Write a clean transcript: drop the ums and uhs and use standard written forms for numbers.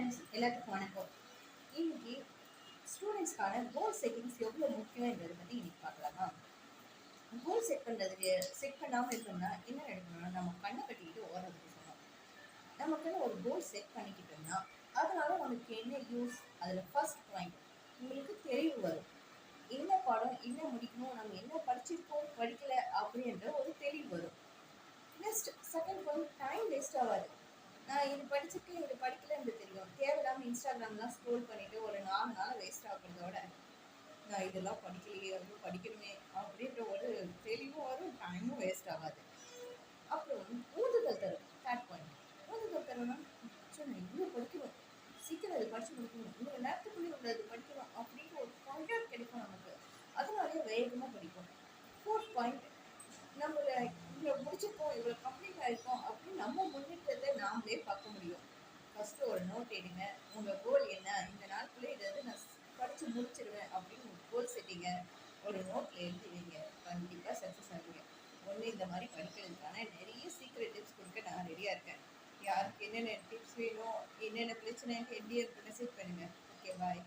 Friends எல்லாத்துக்கும் வணக்கம். இன்னைக்கு ஸ்டூடெண்ட்ஸ்க்கான கோல் செட்டிங்ஸ் எவ்வளோ முக்கியங்கிறத பற்றி இன்னைக்கு பார்க்கலாமா? கோல் செட் பண்ணாமல் இருக்கணும்னா என்ன நடக்கணும்னா நம்ம கண்ணை கட்டிக்கிட்டு ஓடுறதுக்கு சொன்னோம். நமக்குன்னு ஒரு கோல் செட் பண்ணிக்கிட்டோம்னா அதனால நமக்கு என்ன யூஸ்? அதில் ஃபர்ஸ்ட் பாயிண்ட் உங்களுக்கு தெளிவு வரும். என்ன பாடம் என்ன முடிக்கணும், நம்ம என்ன படிச்சிருக்கோம் படிக்கல அப்படின்ற ஒரு தெளிவு வரும். Next second point, time waste ஆகாது. நான் இது படிச்சிருக்கேன் இது படிக்கலன்னு தெரியும். தேவையில்லாமல் இன்ஸ்டாகிராம்லாம் ஸ்க்ரோல் பண்ணிட்டு ஒரு 4 நாள் வேஸ்ட் ஆகுறதோட நான் இதெல்லாம் படிக்கலையே வந்து படிக்கணுமே அப்படின்ற ஒரு தெளிவும் வரும், டைமும் வேஸ்ட் ஆகாது. அப்புறம் ஊந்துதல் தரும். தேர்ட் பாயிண்ட், ஊந்துதல் தரும்னா நான் இவ்வளோ படிக்கணும், சீக்கிரம் அதை படிச்சு முடிக்கணும், இவ்வளோ நேரத்துக்குள்ளே உள்ளது படிக்கணும் அப்படின்ற ஒரு கான்டாக்ட் கிடைக்கும் நமக்கு. அதனாலேயே வேகமாக படிக்கும். ஃபோர்த் பாயிண்ட், நம்மளை இவ்வளோ முடிச்சிருக்கோம் இவ்வளோ கம்ப்ளீட் ஆகிருக்கோம் அப்படின்னு நம்ம முன்னேற்றத்தை நாமளே பார்க்க முடியும். ஃபஸ்ட்டு ஒரு நோட் எடுங்க. உங்கள் கோல் என்ன, இந்த நாளுக்குள்ளே இதை நான் படித்து முடிச்சிடுவேன் அப்படின்னு ஒரு கோல் செட்டிங்க ஒரு நோட்டில் எழுதி வைங்க. கண்டிப்பாக சக்ஸஸ் ஆகுங்க. ஒன்று இந்த மாதிரி படிக்கிறதுக்கான நிறைய சீக்ரெட் டிப்ஸ் கொடுக்க நான் ரெடியாக இருக்கேன். யாருக்கு என்னென்ன டிப்ஸ் வேணும், என்னென்ன பிரச்சனை எப்படி மெசேஜ் பண்ணுங்கள். ஓகே, பாய்.